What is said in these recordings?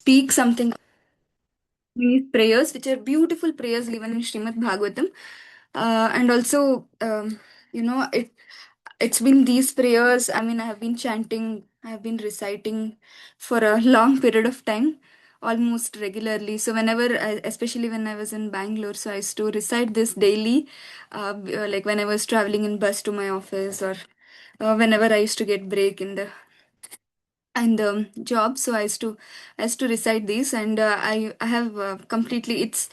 speak something these prayers, which are beautiful prayers given in Shrimad Bhagavatam. And also, it's been these prayers. I mean, I have been chanting, I have been reciting for a long period of time, almost regularly. So especially when I was in Bangalore, so I used to recite this daily, like when I was traveling in bus to my office, or whenever I used to get break in the job. So I used to recite these, and I have completely it's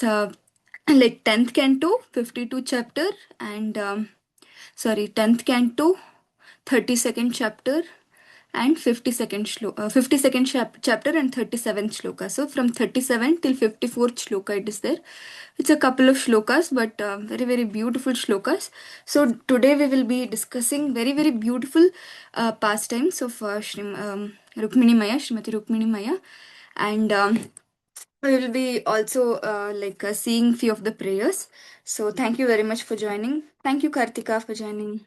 like 10th canto, 52 chapter, and sorry, 10th canto, 32nd chapter, and 52nd chapter, and 37th shloka. So from 37 till 54th shloka it is there. It's a couple of shlokas, but very very beautiful shlokas. So today we will be discussing very very beautiful pastimes of Rukmini Maya, Srimati Rukmini Maya, and we will be also seeing few of the prayers. So thank you very much for joining. Thank you, Kartika, for joining.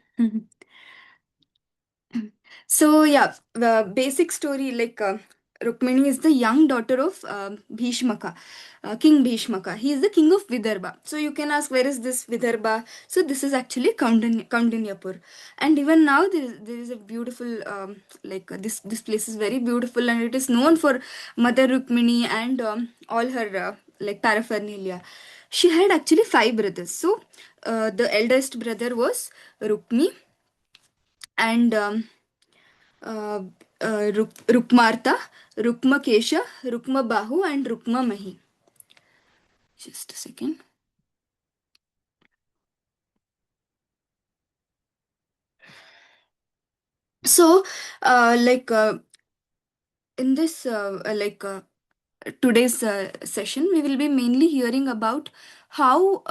So yeah, the basic story, Rukmini is the young daughter of Bhishmaka, King Bhishmaka. He is the king of Vidarbha. So you can ask, where is this Vidarbha? So this is actually Kaudinyapur, and even now there is a beautiful this place is very beautiful, and it is known for Mother Rukmini and all her paraphernalia. She had actually five brothers. So the eldest brother was Rukmi, and uh, Rukmarta, Rukmakesha, Rukmabahu, and Rukmamahi. Just a second. So, in this today's session, we will be mainly hearing about how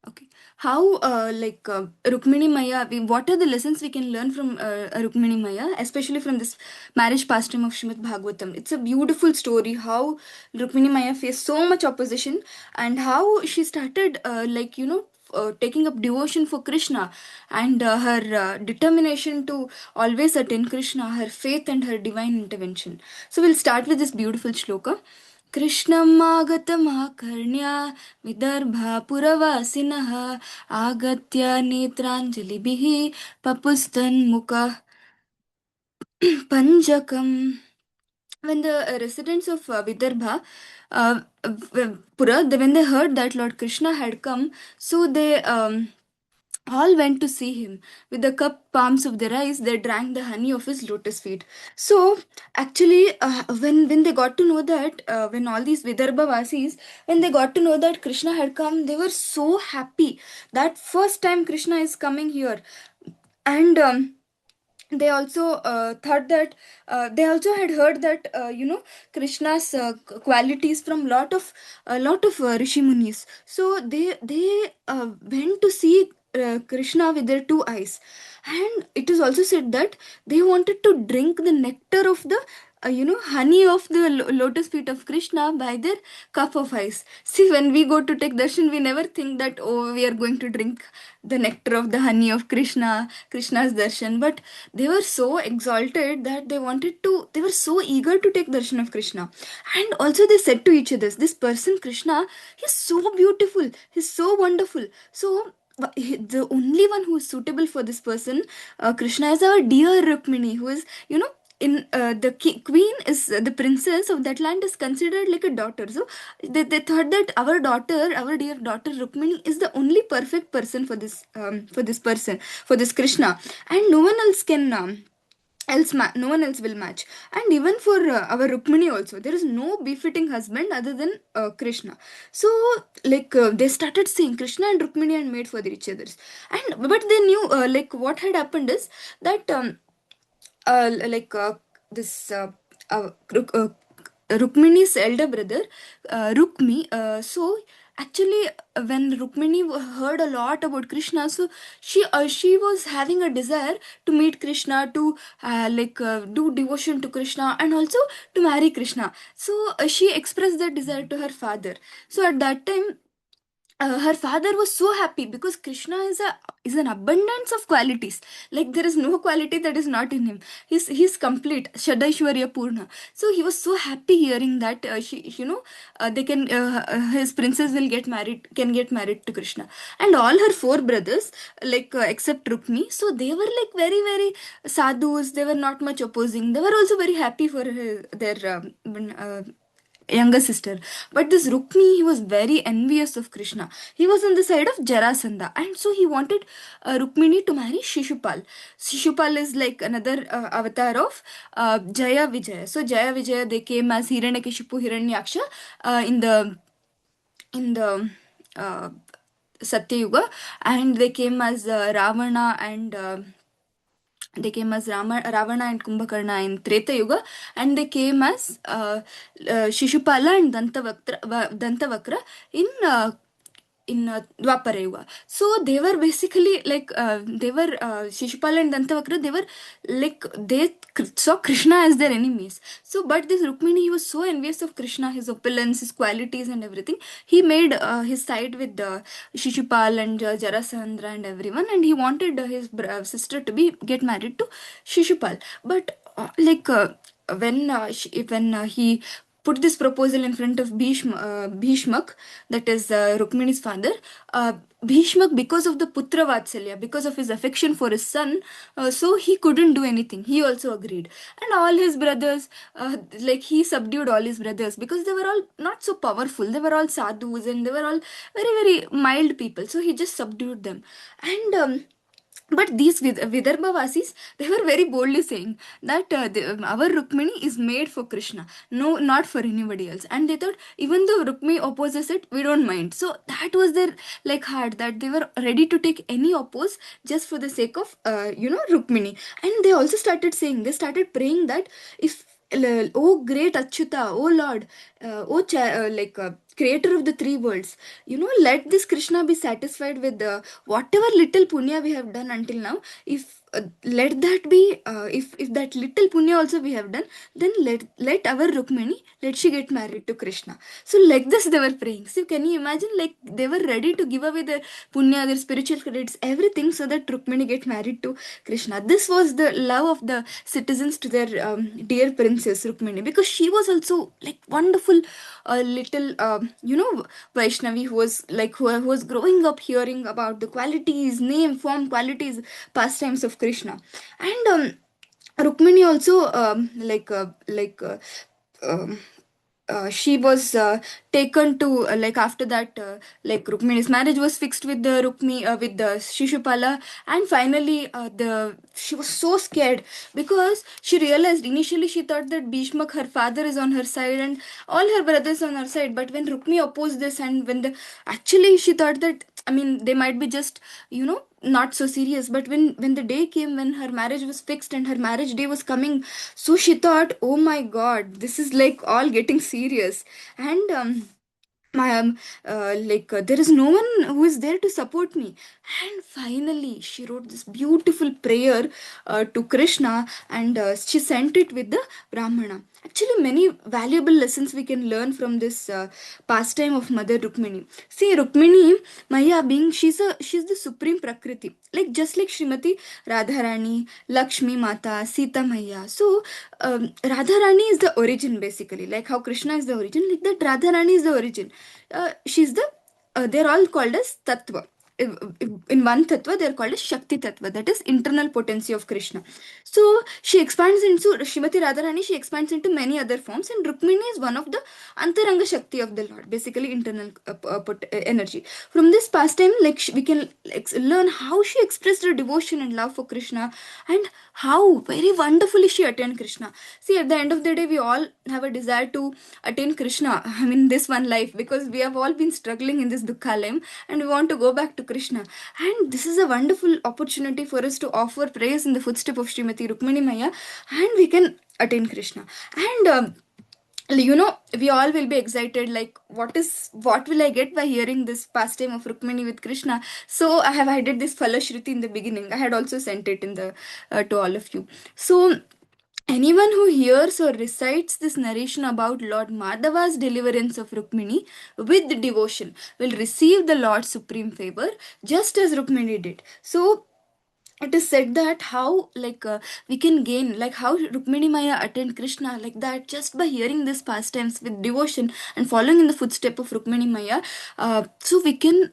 okay, how Rukmini Maya. What are the lessons we can learn from Rukmini Maya, especially from this marriage pastime of Shrimad Bhagavatam? It's a beautiful story how Rukmini Maya faced so much opposition, and how she started taking up devotion for Krishna, and her determination to always attain Krishna, her faith and her divine intervention. So we'll start with this beautiful shloka. कृष्णमागतमाकर्ण्य विदर्भापुरवासिनः आगत्य नेत्राञ्जलिभिः पपुस्तन्मुख पञ्जकम्. When the residents of Vidarbha Pura, when they heard that Lord Krishna had come, so they all went to see him. With the cup palms of their eyes, they drank the honey of his lotus feet. So, actually, when they got to know that, when all these Vidarbha Vasis, when they got to know that Krishna had come, they were so happy that first time Krishna is coming here. And they also thought that they also had heard that Krishna's qualities from lot of rishi munis. So they went to see Krishna with their two eyes, and it is also said that they wanted to drink the nectar of the honey of the lotus feet of Krishna by their cup of ice. See, when we go to take darshan, we never think that, oh, we are going to drink the nectar of the honey of Krishna's darshan. But they were so exalted that they were so eager to take darshan of Krishna. And also they said to each other, this person Krishna, he's so beautiful, he's so wonderful. So the only one who is suitable for this person, Krishna, is our dear Rukmini, who is, in queen is the princess of that land, is considered like a daughter. So they thought that our dear daughter Rukmini is the only perfect person for this person, for this Krishna, and no one else can no one else will match. And even for our Rukmini also, there is no befitting husband other than Krishna. So they started saying Krishna and Rukmini are made for each others. And but they knew what had happened is that like this Rukmini's elder brother, Rukmi. So actually, when Rukmini heard a lot about Krishna, so she was having a desire to meet Krishna, to do devotion to Krishna, and also to marry Krishna. So she expressed that desire to her father. So at that time, her father was so happy because Krishna is an abundance of qualities. Like there is no quality that is not in him. He's complete, Shadaishwarya Purna. So he was so happy hearing that they can his princess will get married to Krishna, and all her four brothers, like except Rukmi. So they were like very very sadhus. They were not much opposing. They were also very happy for their younger sister. But this Rukmi, he was very envious of Krishna. He was on the side of Jarasandha, and so he wanted Rukmini to marry Shishupal. Shishupal is like another avatar of Jaya Vijaya. So Jaya Vijaya, they came as Hiranyakashipu, Hiranyaksha in the uh, Satya Yuga, and they came as Ravana and they came as Ravana and Kumbhakarna in Treta Yuga, and they came as Shishupala and Dantavakra in Dwapara Yuga. So they were basically like Shishupala and Dantavakra. They were like saw Krishna as their enemies. So, but this Rukmini, he was so envious of Krishna, his opulence, his qualities, and everything. He made his side with Shishupal and Jarasandra and everyone, and he wanted his sister to be get married to Shishupal. But when he put this proposal in front of Bhishmak, that is Rukmini's father. Bhishmak, because of the Putra Vatsalya, because of his affection for his son, so he couldn't do anything. He also agreed. And all his brothers, like he subdued all his brothers because they were all not so powerful. They were all sadhus and they were all very, very mild people. So he just subdued them. And but these Vidarbhavasis, they were very boldly saying that our Rukmini is made for Krishna, no, not for anybody else. And they thought even though Rukmini opposes it, we don't mind. So that was their like heart, that they were ready to take any oppose just for the sake of Rukmini. And they also started saying, they started praying that if oh great Achyuta, oh Lord, creator of the three worlds, let this Krishna be satisfied with whatever little punya we have done until now. If let that be, if that little punya also we have done, then let our Rukmini, let she get married to Krishna. So like this they were praying. So can you imagine, like they were ready to give away their punya, their spiritual credits, everything, so that Rukmini get married to Krishna. This was the love of the citizens to their dear princess Rukmini, because she was also like wonderful little Vaishnavi who was like who was growing up hearing about the qualities, name, form, qualities, pastimes of Krishna. And Rukmini also um, she was taken to like after that like Rukmini's marriage was fixed with the with the Shishupala. And finally the she was so scared because she realized, initially she thought that Bhishmak, her father, is on her side and all her brothers on her side. But when Rukmi opposed this, and when the actually she thought that, I mean, they might be just not so serious. But when the day came when her marriage was fixed and her marriage day was coming, so she thought, oh my god, this is like all getting serious. And my there is no one who is there to support me. And finally she wrote this beautiful prayer to Krishna, and she sent it with the Brahmana. Actually, many valuable lessons we can learn from this pastime of Mother Rukmini. See, Rukmini Maya being, she's the supreme Prakriti, like just like Srimati Radharani, Lakshmi Mata, Sita Maya. So Radharani is the origin, basically, like how Krishna is the origin, like that Radharani is the origin. She's the they're all called as Tattva. In one Tattva, they're called as Shakti Tattva, that is internal potency of Krishna. So she expands into Srimati Radharani, she expands into many other forms, and Rukmini is one of the Antaranga Shakti of the Lord, basically internal energy. From this pastime, like we can learn how she expressed her devotion and love for Krishna, and how very wonderfully she attained Krishna. See, at the end of the day, we all have a desire to attain Krishna, I mean, this one life, because we have all been struggling in this Dukhalayam and we want to go back to Krishna. And this is a wonderful opportunity for us to offer praise in the footstep of Srimati Rukmini Maya, and we can attain Krishna. And we all will be excited, like what will I get by hearing this pastime of Rukmini with Krishna. So I have added this Falashruti in the beginning. I had also sent it in the to all of you. So Anyone who hears or recites this narration about Lord Madhava's deliverance of Rukmini with devotion will receive the Lord's supreme favor, just as Rukmini did. So it is said that how we can gain, like how Rukmini Maya attained Krishna, like that just by hearing this pastimes with devotion and following in the footstep of Rukmini Maya. So we can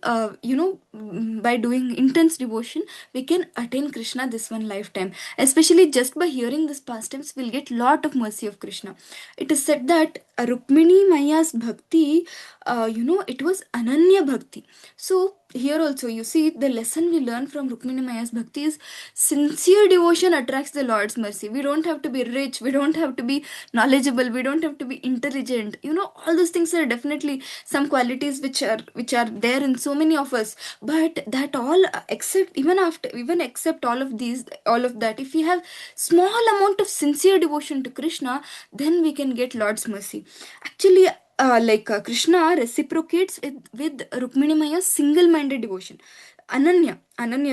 by doing intense devotion we can attain Krishna this one lifetime. Especially just by hearing this pastimes we'll get lot of mercy of Krishna. It is said that Rukmini Maya's bhakti, it was Ananya bhakti. So here also you see the lesson we learn from Rukmini Maya's bhakti is sincere devotion attracts the Lord's mercy. We don't have to be rich, we don't have to be knowledgeable, we don't have to be intelligent. All those things are definitely some qualities which are there in so many of us. But that all except even except all of these, all of that, if we have small amount of sincere devotion to Krishna, then we can get Lord's mercy. Actually, Krishna reciprocates with Rukmini Maya's single-minded devotion. Ananya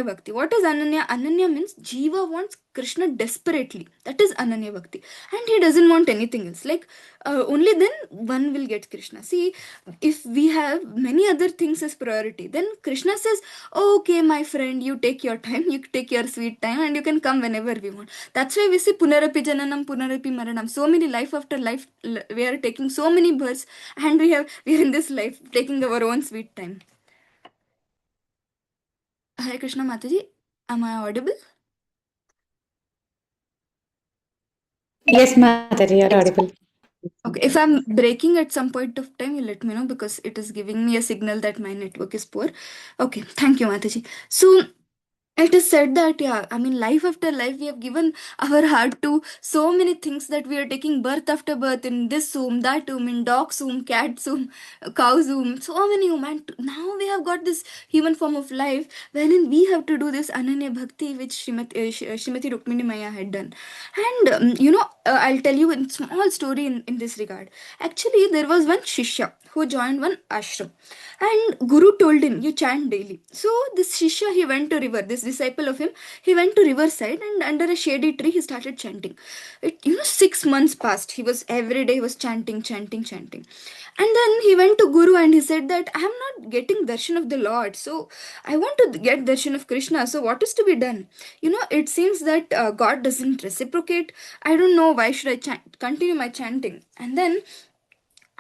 Bhakti. What is Ananya? Ananya means Jiva wants Krishna desperately. That is Ananya Bhakti. And he doesn't want anything else. Only then one will get Krishna. See, if we have many other things as priority, then Krishna says, oh, okay, my friend, you take your time, you take your sweet time, and you can come whenever we want. That's why we say Punarapi Jananam, Punarapi Maranam. So many life after life, we are taking so many births, and we are in this life taking our own sweet time. Hare Krishna Mataji, am I audible? Yes, Mataji, you're audible. Okay, if I'm breaking at some point of time, you let me know because it is giving me a signal that my network is poor. Okay, thank you, Mataji. So, it is said that, yeah, I mean, life after life, we have given our heart to so many things that we are taking birth after birth in this womb, that womb, in dog's womb, cat's womb, cow's womb, so many womb. And now we have got this human form of life wherein we have to do this Ananya Bhakti which Srimati Rukmini Maya had done. And, I'll tell you a small story in this regard. Actually, there was one Shishya who joined one ashram. And Guru told him, you chant daily. So this Shishya, he went to river. This disciple of him, he went to riverside and under a shady tree, he started chanting. 6 months passed. He was every day he was chanting, chanting, chanting. And then he went to Guru and he said that I am not getting darshan of the Lord. So I want to get darshan of Krishna. So what is to be done? It seems that God doesn't reciprocate. I don't know why should I continue my chanting. And then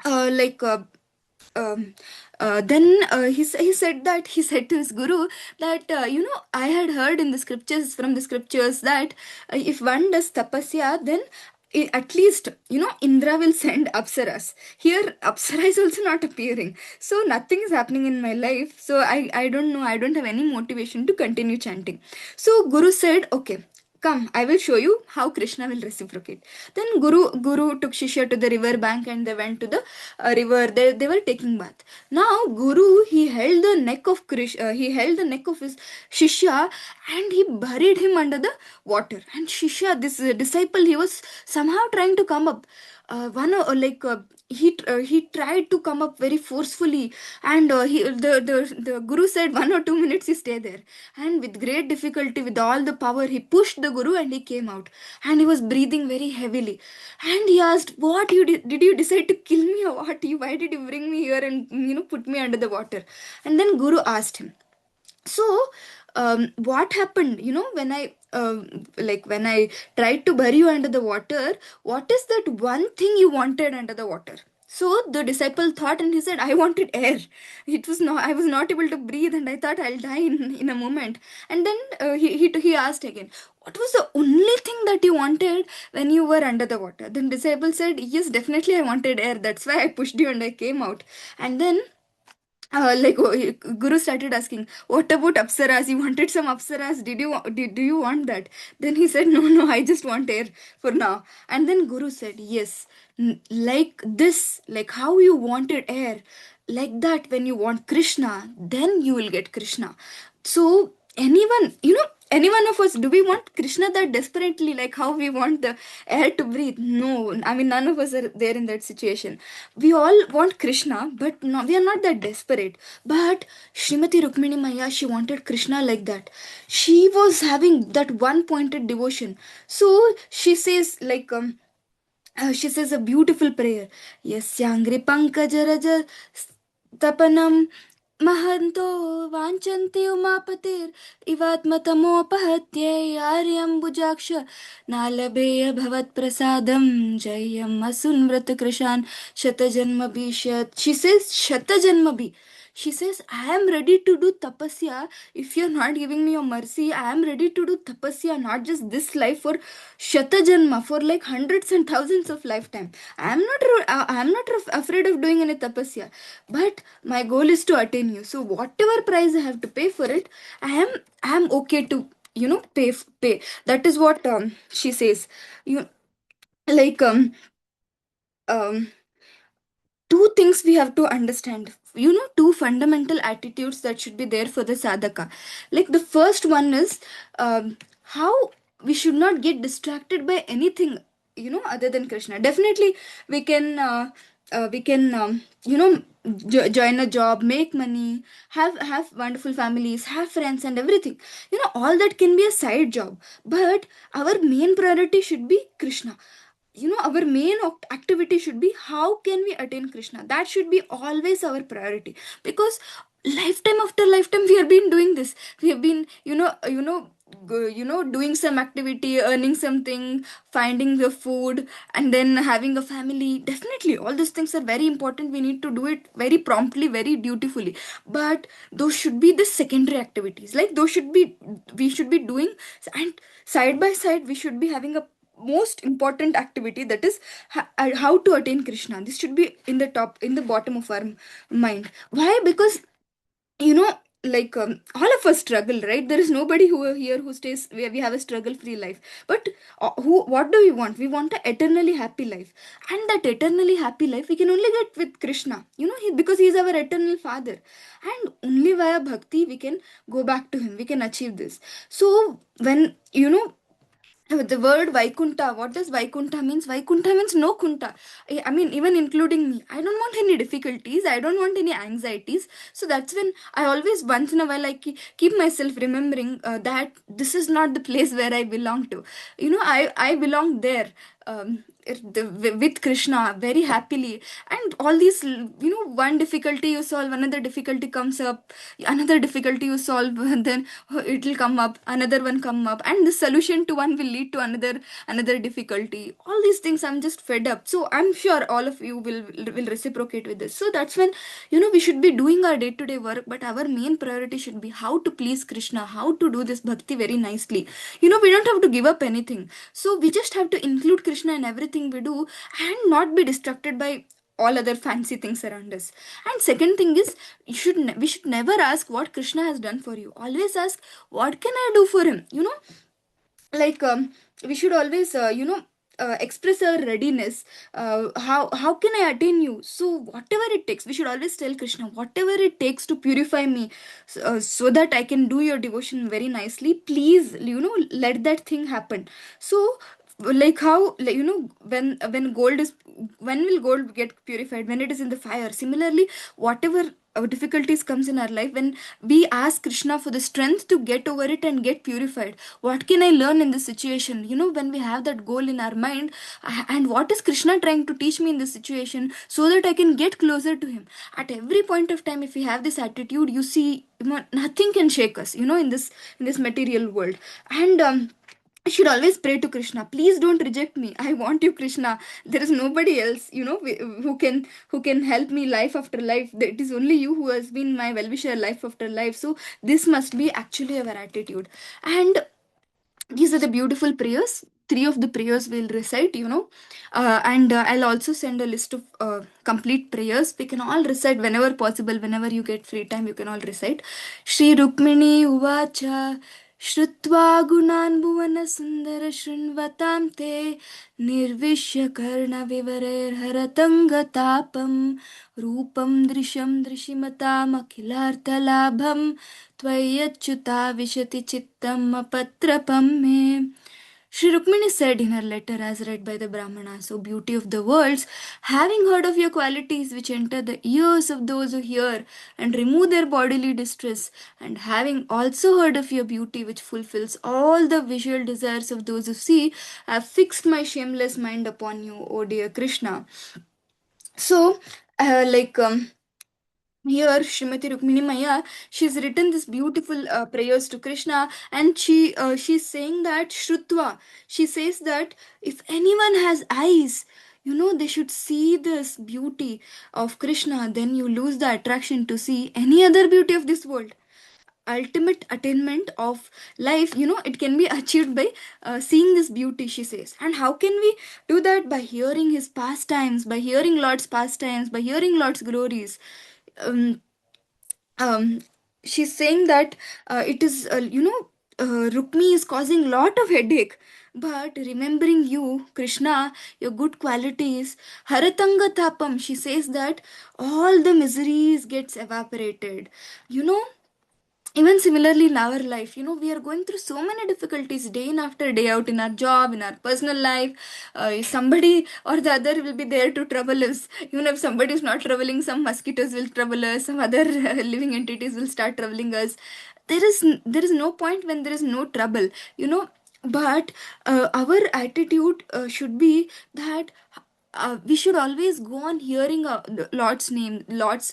uh, like uh, um, he said that he said to his guru that I had heard in the scriptures, from the scriptures, that if one does tapasya, then at least Indra will send apsaras. Here apsara is also not appearing, so nothing is happening in my life. So I don't know, I don't have any motivation to continue chanting. So Guru said, okay, come, I will show you how Krishna will reciprocate. Then Guru took Shishya to the river bank and they went to the river. They were taking bath. Now Guru, he held the neck of he held the neck of his Shishya and he buried him under the water. And Shishya, this disciple, he was somehow trying to come up. One like he tried to come up very forcefully, and the Guru said 1 or 2 minutes you stay there. And with great difficulty, with all the power, he pushed the Guru and he came out. And he was breathing very heavily. And he asked, what you did you decide to kill me or what? Why did you bring me here and put me under the water? And then Guru asked him, so what happened when I tried to bury you under the water, what is that one thing you wanted under the water? So the disciple thought and he said, I wanted air. I was not able to breathe and I thought I'll die in a moment. And then he asked again, what was the only thing that you wanted when you were under the water? Then disciple said, yes, definitely I wanted air, that's why I pushed you and I came out. And then Guru started asking, what about apsaras? You wanted some apsaras? Do you want that? Then he said, no, I just want air for now. And then Guru said, yes, like this, like how you wanted air, like that when you want Krishna, then you will get Krishna. So anyone, any one of us, do we want Krishna that desperately, like how we want the air to breathe? No, I mean, none of us are there in that situation. We all want Krishna, but no, we are not that desperate. But Srimati Rukmini Maya, she wanted Krishna like that. She was having that one pointed devotion. So she says, like, she says a beautiful prayer. Yasyangri pankajaraja tapanam mahanto vanchanti umapatir ivatmatamopahate yaryambujaksha nalabeya bhavat prasadam jayam asunvrata krishan shatajanma bishat. She says shatajanma bhi. She says, I am ready to do tapasya. If you're not giving me your mercy, I am ready to do tapasya, not just this life, for shatajanma, for like hundreds and thousands of lifetime. I am not afraid of doing any tapasya, but my goal is to attain you. So whatever price I have to pay for it, I am okay to, pay. That is what she says. You like um two things we have to understand, two fundamental attitudes that should be there for the sadhaka. Like the first one is, how we should not get distracted by anything, other than Krishna. Definitely we can join a job, make money, have wonderful families, have friends and everything. All that can be a side job, but our main priority should be Krishna. Our main activity should be, how can we attain Krishna. That should be always our priority, because lifetime after lifetime we have been doing this. We have been, doing some activity, earning something, finding the food, and then having a family. Definitely all these things are very important. We need to do it very promptly, very dutifully, but those should be the secondary activities. Like those should be, we should be doing, and side by side we should be having a most important activity, that is how to attain Krishna. This should be in the top, in the bottom of our mind. Why? Because, you know like, all of us struggle, right? There is nobody who here who stays, we have a struggle free life. But who what do we want? We want an eternally happy life. And that eternally happy life we can only get with Krishna, because he is our eternal father. And only via bhakti we can go back to him, we can achieve this. So when, the word Vaikunta, what does Vaikunta means? Vaikunta means no kunta. I mean, even including me. I don't want any difficulties. I don't want any anxieties. So that's when I always, once in a while, I keep myself remembering that this is not the place where I belong to. I belong there. With Krishna very happily. And all these, one difficulty you solve, another difficulty comes up, another difficulty you solve, and then it will come up, another one come up, and the solution to one will lead to another difficulty. All these things, I'm just fed up. So I'm sure all of you will reciprocate with this. So that's when, we should be doing our day-to-day work, but our main priority should be how to please Krishna, how to do this bhakti very nicely. We don't have to give up anything. So we just have to include Krishna in everything we do, and not be distracted by all other fancy things around us. And second thing is, we should never ask what Krishna has done for you. Always ask, what can I do for him? Like, we should always, express our readiness. How can I attain you? So whatever it takes, we should always tell Krishna, whatever it takes to purify me, so that I can do your devotion very nicely, please, let that thing happen. So, like how, like, when gold is, when will gold get purified? When it is in the fire. Similarly, whatever our difficulties comes in our life, when we ask Krishna for the strength to get over it and get purified. What can I learn in this situation? When we have that goal in our mind, and what is Krishna trying to teach me in this situation, so that I can get closer to him. At every point of time, if we have this attitude, you see, nothing can shake us, in this material world. And I should always pray to Krishna, please don't reject me. I want you, Krishna. There is nobody else, who can help me life after life. It is only you who has been my well-wisher life after life. So this must be actually our attitude. And these are the beautiful prayers. Three of the prayers we'll recite, and I'll also send a list of complete prayers. We can all recite whenever possible, whenever you get free time, you can all recite. Shri Rukmini Uvacha श्रुत्वा गुणान् भुवनसुन्दर शृण्वतां ते निर्विश्य कर्णविवरैर् हरतं ṅga-tāpam रूपं दृशं दृशिमताम् अखिलार्थलाभं tvayyaacyutāviśati cittam apatrapaṁ me. Sri Rukmini said in her letter, as read by the Brahmanas, O beauty of the worlds, having heard of your qualities which enter the ears of those who hear and remove their bodily distress, and having also heard of your beauty which fulfills all the visual desires of those who see, I have fixed my shameless mind upon you, O dear Krishna. So, here Srimati Rukmini Maya, she's written this beautiful prayers to Krishna, and she's saying that Shrutvā, she says that if anyone has eyes, they should see this beauty of Krishna, then you lose the attraction to see any other beauty of this world. Ultimate attainment of life, it can be achieved by seeing this beauty, she says. And how can we do that? By hearing his pastimes, by hearing Lord's pastimes, by hearing Lord's glories. um, um, she's saying that it is Rukmi is causing lot of headache, but remembering you Krishna, your good qualities, haratanga-tāpam, she says that all the miseries gets evaporated. you know Even similarly in our life, we are going through so many difficulties day in after day out, in our job, in our personal life. Somebody or the other will be there to trouble us. Even if somebody is not troubling, some mosquitoes will trouble us, some other living entities will start troubling us. There is no point when there is no trouble, but our attitude should be that we should always go on hearing Lord's name, Lord's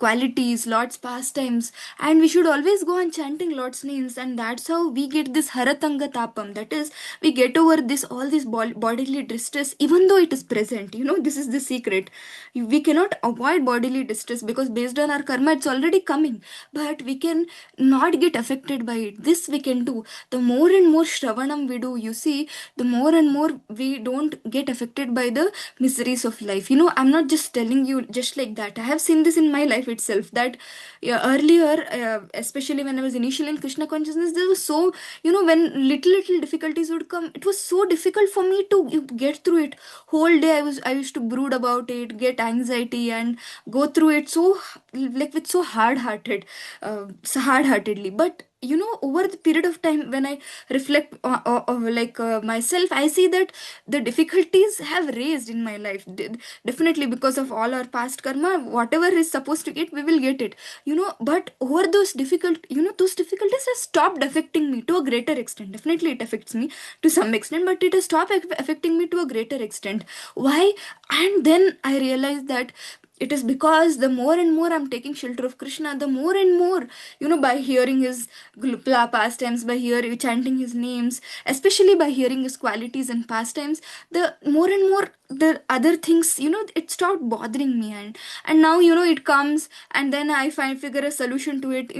qualities, Lord's pastimes, and we should always go on chanting Lord's names, and that's how we get this haratanga-tāpam. That is, we get over this all this bodily distress, even though it is present. This is the secret. We cannot avoid bodily distress because based on our karma, it's already coming, but we can not get affected by it. This we can do. The more and more shravanam we do, you see, the more and more we don't get affected by the miseries of life. I'm not just telling you just like that. I have seen this in my life itself, that yeah, earlier, especially when I was initially in Krishna consciousness, there was so, when little difficulties would come, it was so difficult for me to get through it. Whole day I used to brood about it, get anxiety, and go through it so, like, with so hard heartedly. But over the period of time, when I reflect myself, I see that the difficulties have raised in my life. Definitely because of all our past karma, whatever is supposed to get, we will get it. But over those difficulties have stopped affecting me to a greater extent. Definitely it affects me to some extent, but it has stopped affecting me to a greater extent. Why? And then I realized that it is because the more and more I'm taking shelter of Krishna, the more and more, by hearing his pastimes, by chanting his names, especially by hearing his qualities and pastimes, the more and more the other things, it stopped bothering me. And now, it comes, and then I figure a solution to it.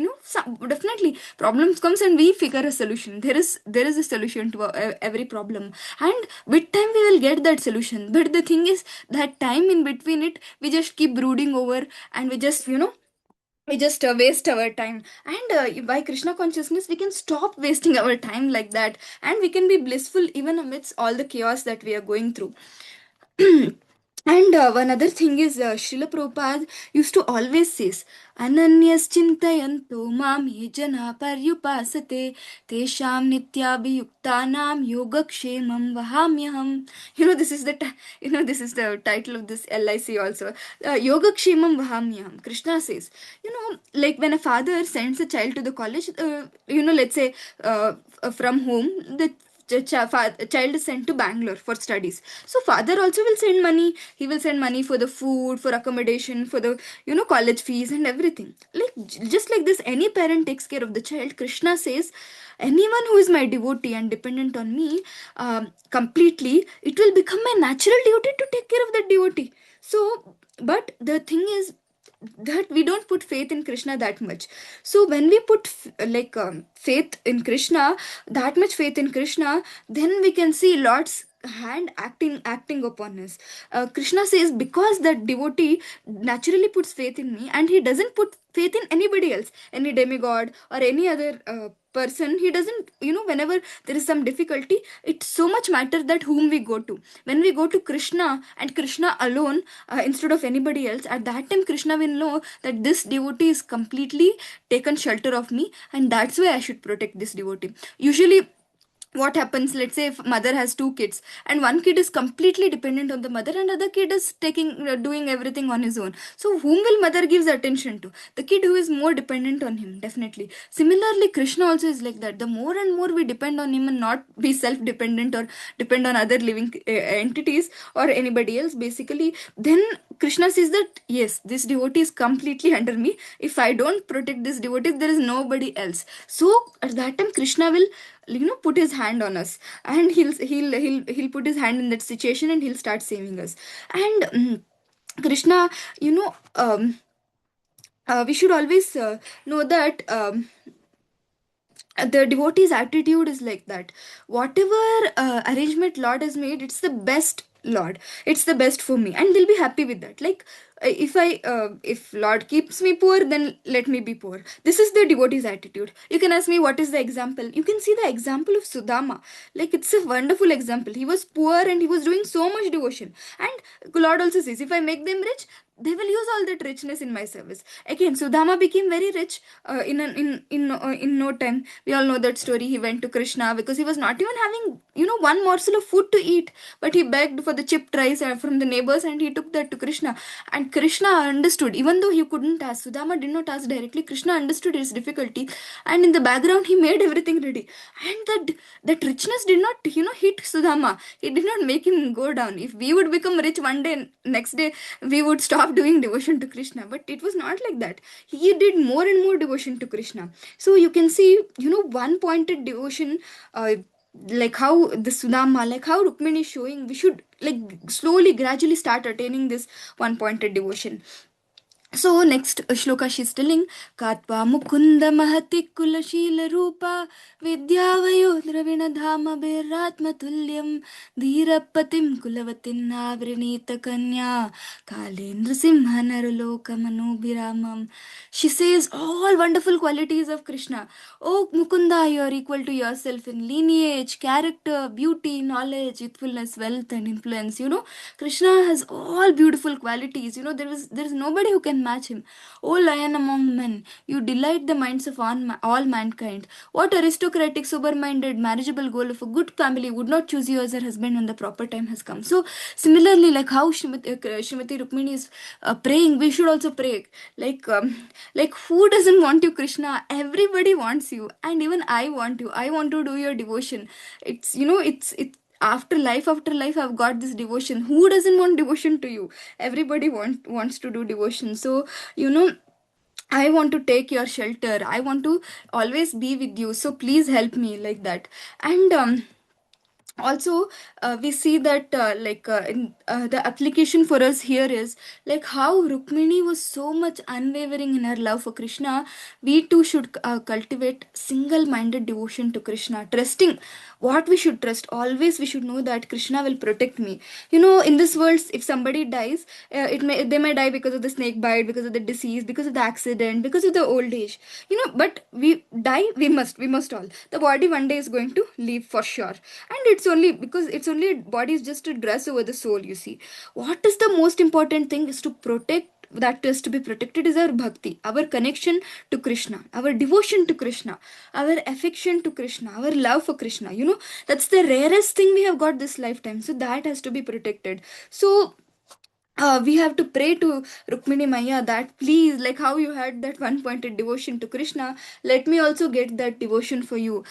Definitely problems comes and we figure a solution. There is a solution to every problem, and with time we will get that solution. But the thing is that time in between it, we just keep brooding over, and we just waste our time. And by Krishna consciousness, we can stop wasting our time like that, and we can be blissful even amidst all the chaos that we are going through. And one other thing is, Srila Prabhupada used to always says, Ananyas chintayanto mam ye jana paryupasate tesham nityabhiyuktanam yogakshemam vahamyaham. This is the title of this LIC also. Yogakshemam vahamyaham. Krishna says, like when a father sends a child to the college, let's say from home, the child is sent to Bangalore for studies. So father also will send money. He will send money for the food, for accommodation, for the college fees and everything. Like just like this, any parent takes care of the child. Krishna says, anyone who is my devotee and dependent on me completely, it will become my natural duty to take care of that devotee. So, but the thing is that we don't put faith in Krishna that much. So when we put faith in Krishna, that much faith in Krishna, then we can see Lord's hand acting upon us. Krishna says, because that devotee naturally puts faith in me, and he doesn't put faith in anybody else, any demigod or any other person, he doesn't, whenever there is some difficulty, it's so much matter that whom we go to. When we go to Krishna and Krishna alone, instead of anybody else, at that time Krishna will know that this devotee is completely taken shelter of me, and that's why I should protect this devotee. Usually what happens, let's say if mother has two kids and one kid is completely dependent on the mother and other kid is doing everything on his own, so whom will mother gives attention to? The kid who is more dependent on him, definitely. Similarly, Krishna also is like that. The more and more we depend on him and not be self dependent or depend on other living entities or anybody else, basically, then Krishna says that yes, this devotee is completely under me. If I don't protect this devotee, there is nobody else. So at that time Krishna will, put his hand on us, and he'll put his hand in that situation and he'll start saving us. And Krishna, you know we should always know that the devotee's attitude is like that. Whatever arrangement Lord has made, it's the best Lord, it's the best for me, and they'll be happy with that. Like, if Lord keeps me poor, then let me be poor. This is the devotee's attitude. You can ask me what is the example. You can see the example of Sudama. Like, it's a wonderful example. He was poor and he was doing so much devotion, and Lord also says, if I make them rich, they will use all that richness in my service. Again, Sudama became very rich in no time. We all know that story. He went to Krishna because he was not even having, one morsel of food to eat, but he begged for the chipped rice from the neighbors, and he took that to Krishna. And Krishna understood, even though he couldn't ask, Sudama did not ask directly. Krishna understood his difficulty, and in the background he made everything ready. And that richness did not, hit Sudama. It did not make him go down. If we would become rich one day, next day we would stop doing devotion to Krishna. But it was not like that. He did more and more devotion to Krishna. So you can see, one pointed devotion, like how the Sudama, like how Rukmini is showing, we should like slowly, gradually start attaining this one pointed devotion. So next shloka she's telling, Katva mukunda mahati kula-śīla-rūpa vidyā-vayo-draviṇa-dhāmabhir ātma-tulyam dhīrapatim kulavatin avrinita kanya kale nṛ-siṁha nara-loka-mano. She says all wonderful qualities of Krishna. Oh Mukunda, you are equal to yourself in lineage, character, beauty, knowledge, youthfulness, wealth and influence. Krishna has all beautiful qualities. There is nobody who can match him. O lion among men, you delight the minds of all mankind. What aristocratic, sober-minded, marriageable girl of a good family would not choose you as her husband when the proper time has come? So similarly, like how Srimati Rukmini is praying, we should also pray. Like who doesn't want you, Krishna? Everybody wants you, and even I want you. I want to do your devotion. It's after life I've got this devotion. Who doesn't want devotion to you? Everybody wants to do devotion. So I want to take your shelter. I want to always be with you. So please help me, like that. And also we see that the application for us here is like how Rukmini was so much unwavering in her love for Krishna. We too should cultivate single-minded devotion to Krishna, trusting what we should trust. Always we should know that Krishna will protect me. In this world, if somebody dies, they may die because of the snake bite, because of the disease, because of the accident, because of the old age. But we die, we must all. The body one day is going to leave for sure, and it's only body is just a dress over the soul. You see, what is the most important thing is to protect. That is to be protected is our bhakti, our connection to Krishna, our devotion to Krishna, our affection to Krishna, our love for Krishna. That's the rarest thing we have got this lifetime, so that has to be protected. So we have to pray to Rukmini Maya that please, like how you had that one pointed devotion to Krishna, let me also get that devotion for you.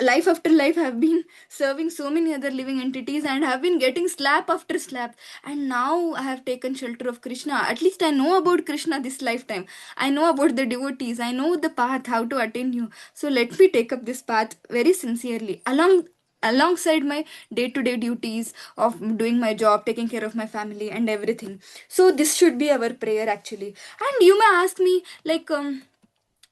Life after life I have been serving so many other living entities and have been getting slap after slap, and now I have taken shelter of Krishna. At least I know about Krishna this lifetime. I know about the devotees. I know the path, how to attain you. So let me take up this path very sincerely alongside my day-to-day duties of doing my job, taking care of my family and everything. So this should be our prayer actually. And you may ask me, like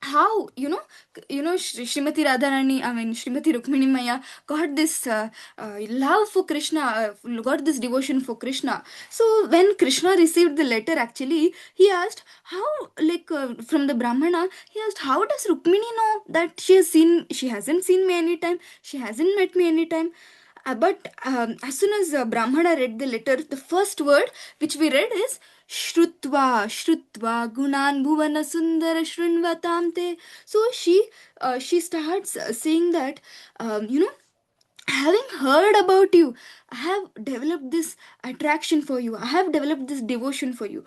how Srimati Radharani, I mean Srimati Rukmini Maya got this love for Krishna, got this devotion for Krishna. So when Krishna received the letter, actually he asked how, like from the Brahmana, he asked, how does Rukmini know that she hasn't seen me anytime, she hasn't met me anytime. But as soon as Brahmana read the letter, the first word which we read is śrutvā guṇān bhuvana-sundara śṛṇvatāṁ te. So she starts saying that, having heard about you, I have developed this attraction for you, I have developed this devotion for you.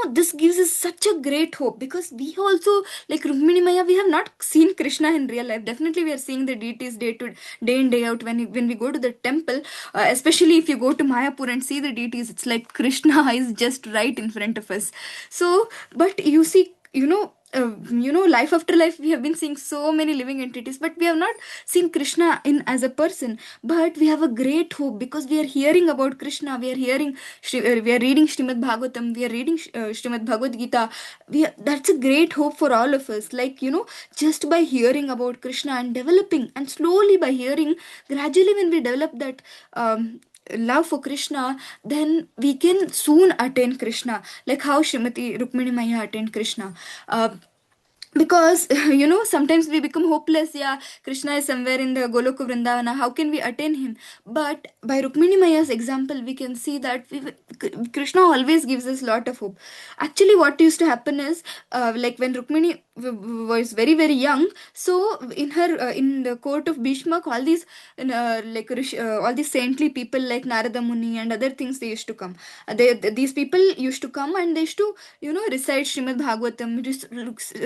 This gives us such a great hope, because we also, like Rukmini Maya, we have not seen Krishna in real life. Definitely we are seeing the deities day in day out when we go to the temple. Especially if you go to Mayapur and see the deities, it's like Krishna is just right in front of us. So but you see, life after life, we have been seeing so many living entities, but we have not seen Krishna in as a person. But we have a great hope, because we are hearing about Krishna, we are we are reading Shrimad Bhagavatam, we are reading Shrimad Bhagavad Gita. That's a great hope for all of us. Like, just by hearing about Krishna and developing, and slowly by hearing, gradually when we develop that love for Krishna, then we can soon attain Krishna, like how Srimati Rukmini Maya attained Krishna. Because sometimes we become hopeless. Yeah, Krishna is somewhere in the Goloka Vrindavana, how can we attain him? But by Rukmini Maya's example, we can see that Krishna always gives us a lot of hope. Actually, what used to happen is, like when Rukmini was very very young, so in the court of Bhishma, all these all these saintly people like Narada Muni and other things, they used to come. These people used to come, and they used to recite Shrimad Bhagavatam,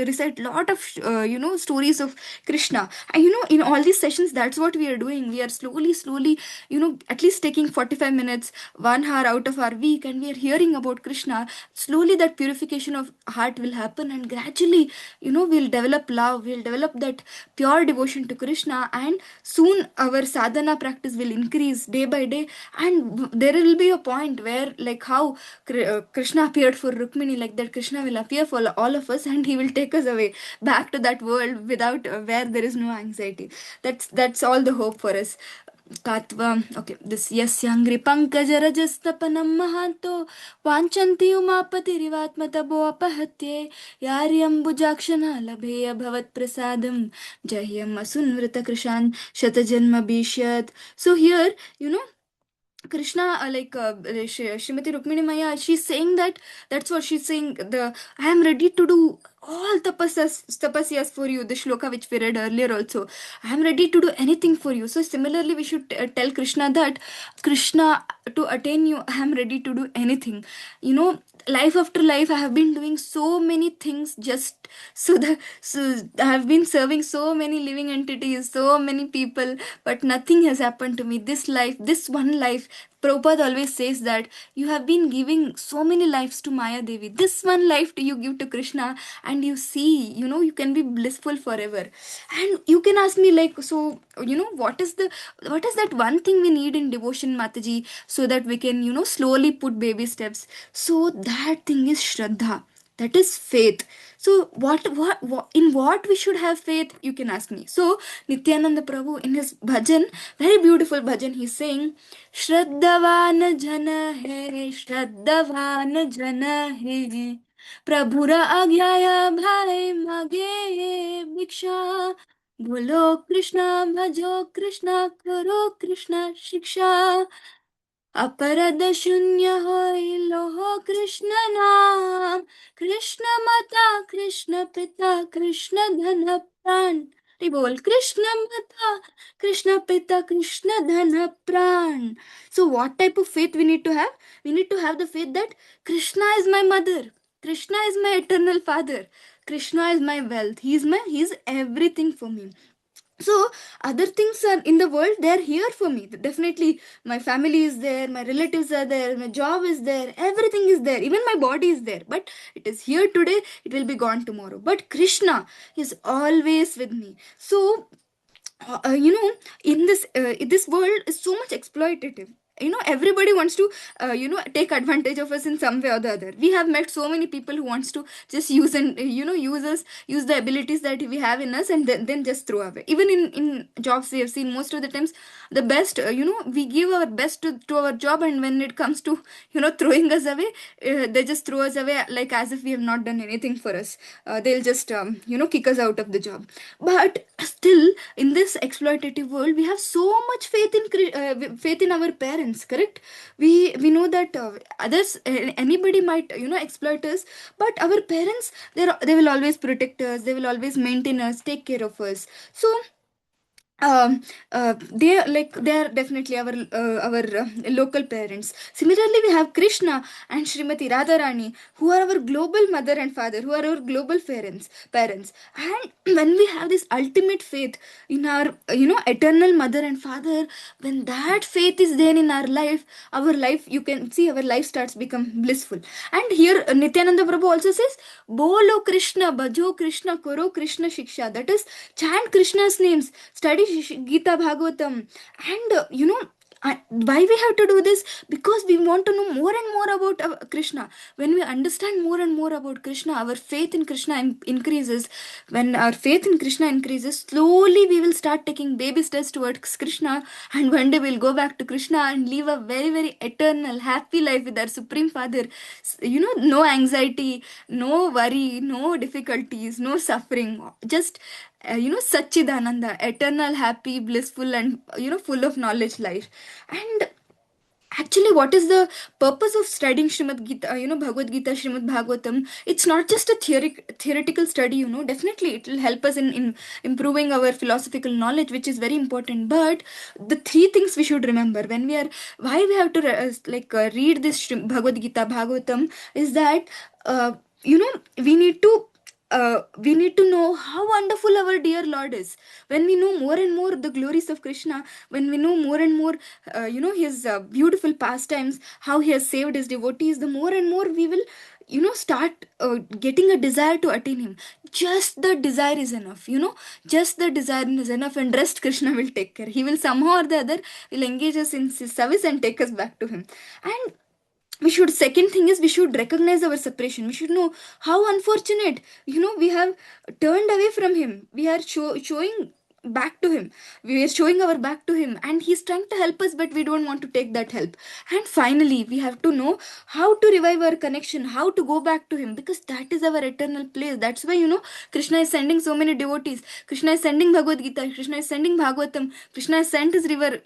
recite lot of stories of Krishna. And in all these sessions, that's what we are doing. We are slowly at least taking 45 minutes, 1 hour out of our week, and we are hearing about Krishna. Slowly that purification of heart will happen, and gradually we'll develop love, we'll develop that pure devotion to Krishna, and soon our sadhana practice will increase day by day. And there will be a point where, like how Krishna appeared for Rukmini, like that Krishna will appear for all of us, and he will take us away back to that world without where there is no anxiety. That's all the hope for us. Okay, this yasyangri pankajarajastapanam mahanto vanchanti umapatirivatmatabo apahatye yaryam bujakshana labheya bhavat prasadam jahyam asunvrita krishan shatajanma bishyat. So here, Krishna, Srimati Rukmini Maya, she's saying that, that's what she's saying. I am ready to do all tapasyas for you. The shloka which we read earlier also. I am ready to do anything for you. So similarly, we should tell Krishna that, Krishna, to attain you, I am ready to do anything. Life after life, I have been doing so many things just so I have been serving so many living entities, so many people, but nothing has happened to me. This one life, Prabhupada always says that you have been giving so many lives to Maya Devi. This one life do you give to Krishna, and you see, you can be blissful forever. And you can ask me, like, so what is that one thing we need in devotion, Mataji, so that we can slowly put baby steps? So that thing is Shraddha. That is faith. So what in what we should have faith, you can ask me. So Nityananda Prabhu, in his bhajan, very beautiful bhajan, he's saying, Shraddhavan jana hai, Shraddhavan jana hai, Prabhura agyaya bhai mage bhiksha, bolo Krishna bhajo Krishna karo Krishna shiksha, अपरद शून्य होय लोहो कृष्ण नाम, कृष्ण माता कृष्ण पिता कृष्ण धन प्राण. बोल, कृष्ण माता कृष्ण पिता कृष्ण धन प्राण. So what type of faith we need to have? We need to have the faith that Krishna is my mother, Krishna is my eternal father, Krishna is my wealth, he's everything for me. So other things are in the world, they're here for me. Definitely my family is there, my relatives are there, my job is there, everything is there, even my body is there, but it is here today, it will be gone tomorrow. But Krishna is always with me. So in this world is so much exploitative. everybody wants to take advantage of us in some way or the other. We have met so many people who wants to just use and use us, use the abilities that we have in us, and then just throw away. Even in jobs, we have seen most of the times the best, we give our best to our job, and when it comes to throwing us away, they just throw us away like as if we have not done anything for us. They'll just kick us out of the job. But still, in this exploitative world, we have so much faith in faith in our parents, correct? We know that others, anybody might exploit us, but our parents, they will always protect us, they will always maintain us, take care of us. So they are definitely our local parents. Similarly, we have Krishna and Srimati Radharani, who are our global mother and father, who are our global parents. And when we have this ultimate faith in our eternal mother and father, when that faith is there in our life, you can see our life starts become blissful. And here Nityananda Prabhu also says, bolo Krishna, bhajo Krishna, koro Krishna shiksha. That is, chant Krishna's names, study Gita Bhagavatam. And why we have to do this? Because we want to know more and more about Krishna. When we understand more and more about Krishna, our faith in Krishna increases. When our faith in Krishna increases, slowly we will start taking baby steps towards Krishna, and one day we'll go back to Krishna and live a very, very eternal, happy life with our Supreme Father. No anxiety, no worry, no difficulties, no suffering, just Sachidananda, eternal, happy, blissful, and full of knowledge life. And actually, what is the purpose of studying Shrimad Gita, Bhagavad Gita, Shrimad Bhagavatam? It's not just a theoretical study, definitely it will help us in improving our philosophical knowledge, which is very important. But the three things we should remember when why we have to read this Bhagavad Gita, Bhagavatam, is that, we need to know how wonderful our dear Lord is. When we know more and more the glories of Krishna, when we know more and more his beautiful pastimes, how he has saved his devotees, the more and more we will start getting a desire to attain him. Just the desire is enough, just the desire is enough, and rest Krishna will take care. He will somehow or the other will engage us in his service and take us back to him. And second thing is, we should recognize our separation. We should know how unfortunate, we have turned away from him. We are showing back to him. We are showing our back to him, and he's trying to help us, but we don't want to take that help. And finally, we have to know how to revive our connection, how to go back to him, because that is our eternal place. That's why Krishna is sending so many devotees. Krishna is sending Bhagavad Gita, Krishna is sending Bhagavatam, Krishna has sent his river,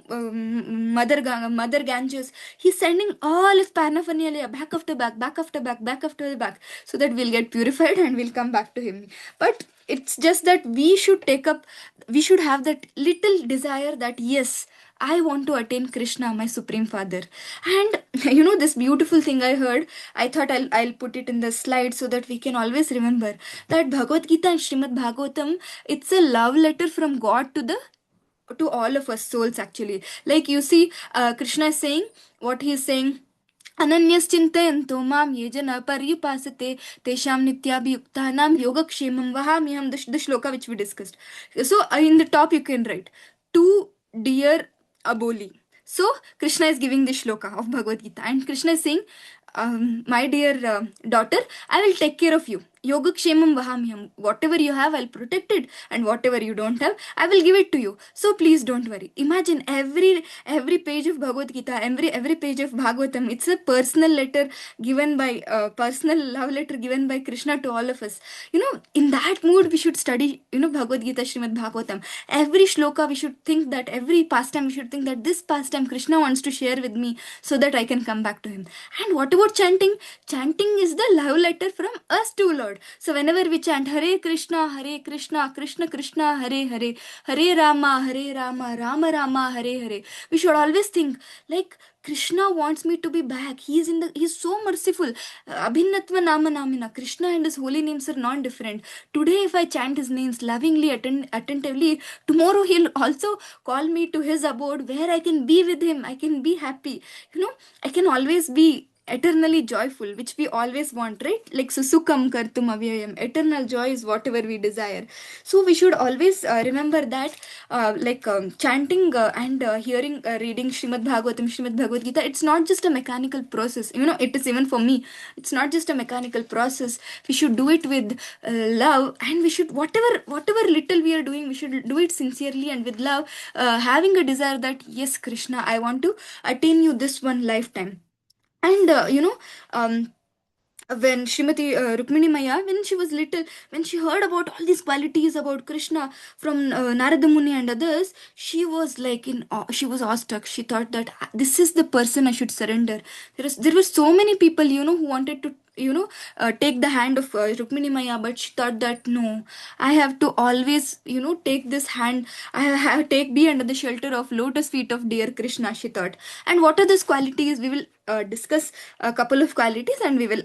mother Ganges. He's sending all his paraphernalia back after back, back after back, back after back, so that we'll get purified and we'll come back to him. But it's just that we should have that little desire that, yes, I want to attain Krishna, my Supreme Father. And this beautiful thing I heard, I thought I'll put it in the slide so that we can always remember that Bhagavad Gita and Shrimad Bhagavatam, it's a love letter from God to all of us souls, actually. Like, you see, Krishna is saying, what he is saying, अनन्यश्चिन्तयन्तो मां ये जना पर्युपासते तेषां नित्याभियुक्तानां योगक्षेमं वहाम्यहं, the shloka which we discussed. So in the top you can write, to dear Aboli. So Krishna is giving this shloka of Bhagavad Gita, and Krishna is saying, my dear daughter, I will take care of you. Yogakshemam vahamyam. Whatever you have, I'll protect it, and whatever you don't have, I will give it to you. So please don't worry. Imagine every page of Bhagavad Gita, every page of Bhagavatam, it's a personal letter given by personal love letter given by Krishna to all of us. In that mood, we should study Bhagavad Gita, Shrimad Bhagavatam. Every shloka, we should think that, every pastime, we should think that this pastime Krishna wants to share with me, so that I can come back to him. And what about chanting? Chanting is the love letter from us to Lord. So whenever we chant Hare Krishna, Krishna Krishna, Hare Hare, Hare Rama, Rama Rama, Hare Hare, we should always think like, Krishna wants me to be back. He's so merciful. Abhinnatva nama namina. Krishna and his holy names are non-different. Today, if I chant his names lovingly, attentively, tomorrow he'll also call me to his abode, where I can be with him. I can be happy. I can always be eternally joyful, which we always want, right? Like, so sukham kartum avyayam, eternal joy is whatever we desire. So we should always remember that, chanting and hearing, reading Shrimad Bhagavatam, Shrimad Bhagavad Gita, it's not just a mechanical process. It is, even for me, it's not just a mechanical process. We should do it with love, and we should, whatever little we are doing, we should do it sincerely and with love, having a desire that, yes, Krishna, I want to attain you this one lifetime. And when Srimati Rukmini Maya, when she was little, when she heard about all these qualities about Krishna from Narada Muni and others, she was like she was awestruck. She thought that, this is the person I should surrender. There were so many people, who wanted to, take the hand of Rukmini Maya, but she thought that, no, I have to always, take this hand. I have take be under the shelter of lotus feet of dear Krishna. She thought. And what are those qualities? We will discuss a couple of qualities, and we will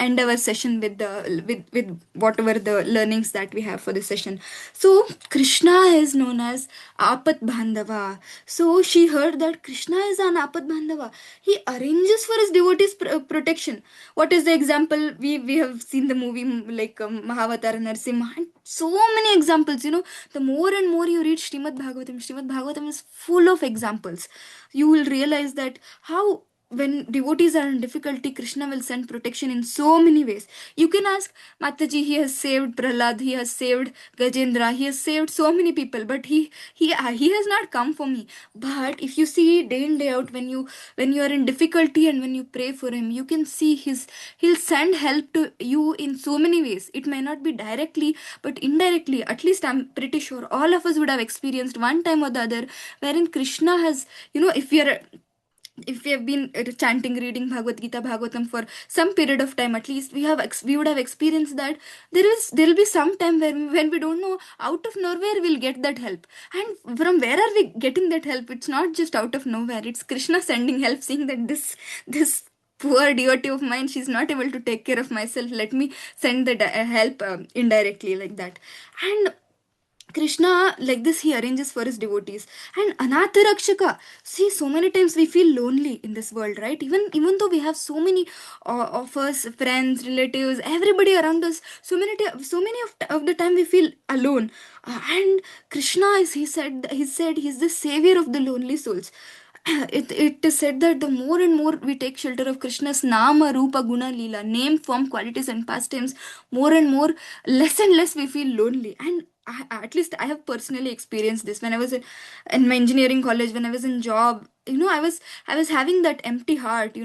end our session with the with whatever the learnings that we have for this session. So Krishna is known as apat bandhava. So she heard that Krishna is an apat bandhava. He arranges for his devotees protection. What is the example? We have seen the movie, like Mahabharata, nṛ-siṁha, and so many examples. The more and more you read Srimad Bhagavatam is full of examples. You will realize that how, when devotees are in difficulty, Krishna will send protection in so many ways. You can ask Mataji, he has saved Prahlad, he has saved Gajendra, he has saved so many people, but he has not come for me. But if you see day in day out, when you are in difficulty and when you pray for him, you can see he'll send help to you in so many ways. It may not be directly, but indirectly. At least I'm pretty sure all of us would have experienced one time or the other wherein Krishna has, if we have been chanting, reading Bhagavad Gita, Bhagavatam for some period of time, at least we would have experienced that there will be some time when we don't know, out of nowhere we'll get that help. And from where are we getting that help? It's not just out of nowhere. It's Krishna sending help, seeing that this poor devotee of mine, she's not able to take care of myself. Let me send the help indirectly, like that. And Krishna, like this, he arranges for his devotees. And Anatha Rakshaka. See, so many times we feel lonely in this world, right? Even though we have so many of us, friends, relatives, everybody around us, so many of the time we feel alone. And Krishna is, he said he's the savior of the lonely souls. It is said that the more and more we take shelter of Krishna's nama, rupa, guna, lila, name, form, qualities, and pastimes, more and more, less and less we feel lonely. And at least I have personally experienced this when I was in my engineering college, when I was in job. I was having that empty heart.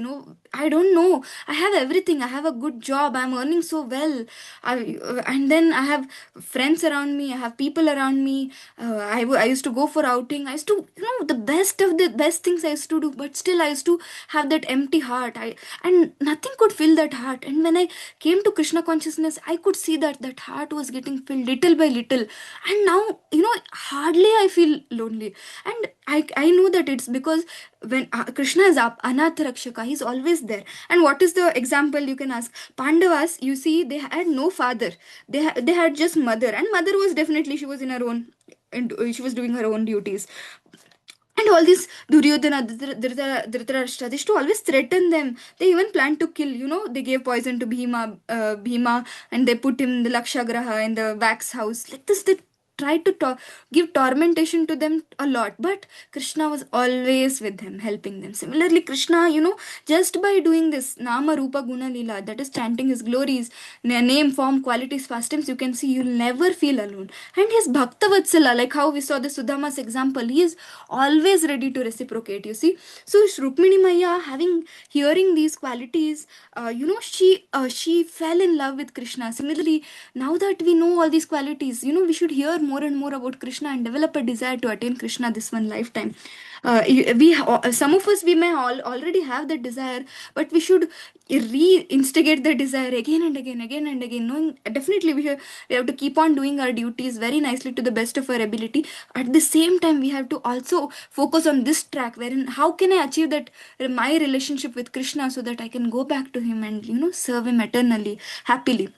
I don't know. I have everything. I have a good job. I'm earning so well. And then I have friends around me. I have people around me. I used to go for outing. I used to, the best of the best things I used to do. But still, I used to have that empty heart. And nothing could fill that heart. And when I came to Krishna consciousness, I could see that that heart was getting filled little by little. And now, hardly I feel lonely. And I know that it's because when Krishna is up, Anatha Rakshaka, he's always there. And what is the example? You can ask Pandavas. You see, they had no father. They had just mother, and mother was definitely, she was in her own, and she was doing her own duties. And all these Duryodhana, Dhritarashtra, they used to always threaten them. They even planned to kill. They gave poison to Bhima, and they put him in the Lakshagraha, in the wax house. Like this, they tried to give tormentation to them a lot. But Krishna was always with them, helping them. Similarly, Krishna, just by doing this Nama, Rupa, Guna, Lila, that is chanting his glories, name, form, qualities, pastimes, you can see you'll never feel alone. And his Bhakta Vatsala, like how we saw the Sudama's example, he is always ready to reciprocate, you see. So Rukmini Maya, hearing these qualities, she fell in love with Krishna. Similarly, now that we know all these qualities, we should hear more and more about Krishna and develop a desire to attain Krishna this one lifetime. Some of us, we may already have that desire, but we should reinstigate the desire again and again, knowing definitely we have to keep on doing our duties very nicely to the best of our ability. At the same time, we have to also focus on this track, wherein how can I achieve that, my relationship with Krishna, so that I can go back to him and serve him eternally, happily.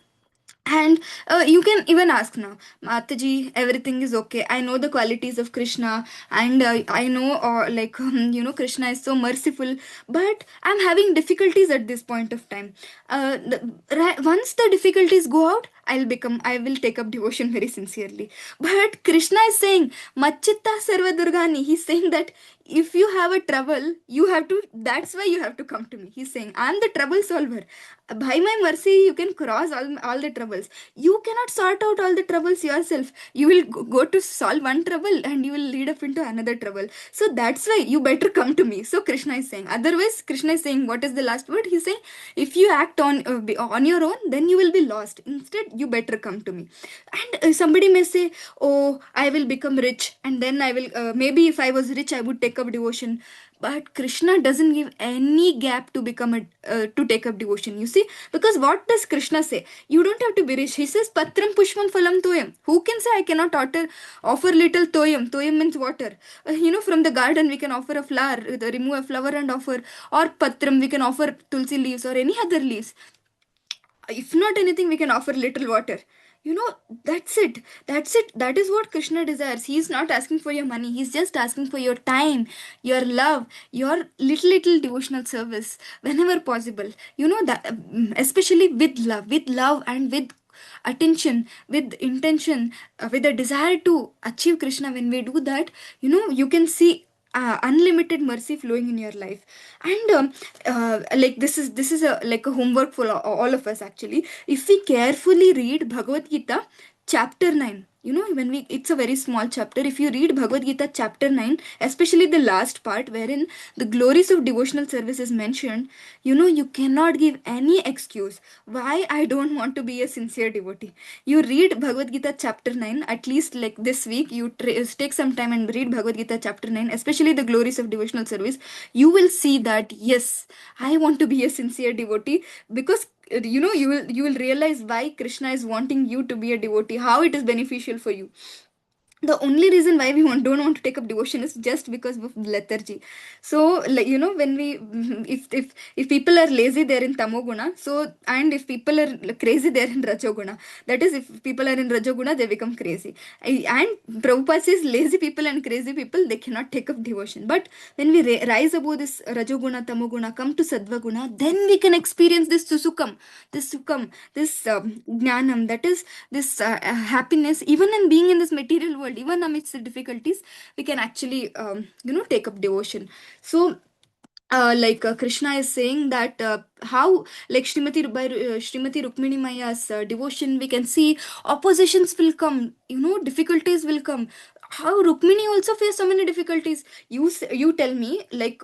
And you can even ask now, Mataji, everything is okay. I know the qualities of Krishna, and I know, Krishna is so merciful, but I'm having difficulties at this point of time. Once the difficulties go out, I will take up devotion very sincerely. But Krishna is saying, Machitta Sarva Durgani. He's saying that if you have a trouble, that's why you have to come to me. He's saying, I'm the trouble solver. By my mercy you can cross all the troubles. You cannot sort out all the troubles yourself. You will go to solve one trouble and you will lead up into another trouble. So that's why you better come to me. So Krishna is saying, otherwise Krishna is saying, what is the last word? He's saying, if you act on your own, then you will be lost. Instead, you better come to me. And somebody may say, oh, I will become rich, and then I will maybe if I was rich I would take up devotion. But Krishna doesn't give any gap to become a to take up devotion, you see. Because what does Krishna say? You don't have to be rich. He says, Patram Pushpam Phalam Toyam. Who can say I cannot offer little toyam? Toyam means water. From the garden we can offer a flower, remove a flower and offer. Or Patram, we can offer tulsi leaves or any other leaves. If not anything, we can offer little water. That's it. That is what Krishna desires. He is not asking for your money. He's just asking for your time, your love, your little devotional service whenever possible. That especially with love and with attention, with intention, with a desire to achieve Krishna. When we do that, you can see unlimited mercy flowing in your life. And like this is a like a homework for all of us actually. If we carefully read Bhagavad Gita chapter 9, when we it's a very small chapter. If you read Bhagavad Gita chapter 9, especially the last part wherein the glories of devotional service is mentioned, you cannot give any excuse why I don't want to be a sincere devotee. You read Bhagavad Gita chapter 9 at least, like this week. You take some time and read Bhagavad Gita chapter 9, especially the glories of devotional service. You will see that yes, I want to be a sincere devotee. Because you will realize why Krishna is wanting you to be a devotee, how it is beneficial for you. The only reason why we don't want to take up devotion is just because of lethargy. So, like, when we if people are lazy, they're in tamoguna. So, and if people are crazy, they're in rajoguna. That is, if people are in rajoguna, they become crazy. And Prabhupada says lazy people and crazy people, they cannot take up devotion. But when we rise above this rajoguna, tamoguna, come to sadvaguna, then we can experience this jnanam, that is this happiness. Even in being in this material world, even amidst the difficulties, we can actually take up devotion. So Krishna is saying that how, like, Srimati Rukmini Maya's devotion, we can see oppositions will come, difficulties will come. How Rukmini also faced so many difficulties. You tell me, like,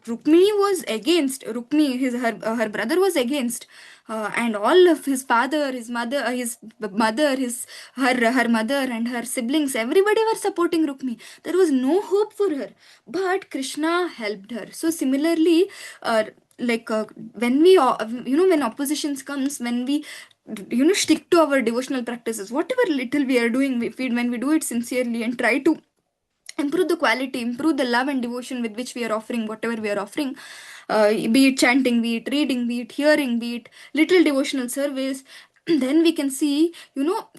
Rukmini was against Rukmini, her brother was against, and all of his father, his mother, her mother and her siblings, everybody were supporting Rukmini. There was no hope for her, but Krishna helped her. So similarly, when we when oppositions comes, when we stick to our devotional practices, whatever little we are doing, when we do it sincerely and try to improve the quality, improve the love and devotion with which we are offering whatever we are offering, be it chanting, be it reading, be it hearing, be it little devotional service, then we can see,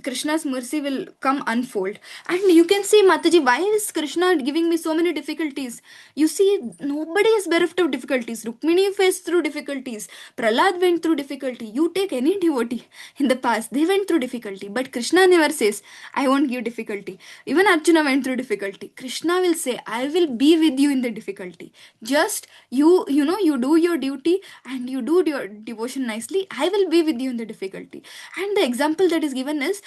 Krishna's mercy will come unfold. And you can see, Mataji, why is Krishna giving me so many difficulties? You see, nobody is bereft of difficulties. Rukmini faced through difficulties. Prahlad went through difficulty. You take any devotee in the past, they went through difficulty. But Krishna never says, I won't give difficulty. Even Arjuna went through difficulty. Krishna will say, I will be with you in the difficulty. Just you do your duty and you do your devotion nicely. I will be with you in the difficulty. And the example that is given is,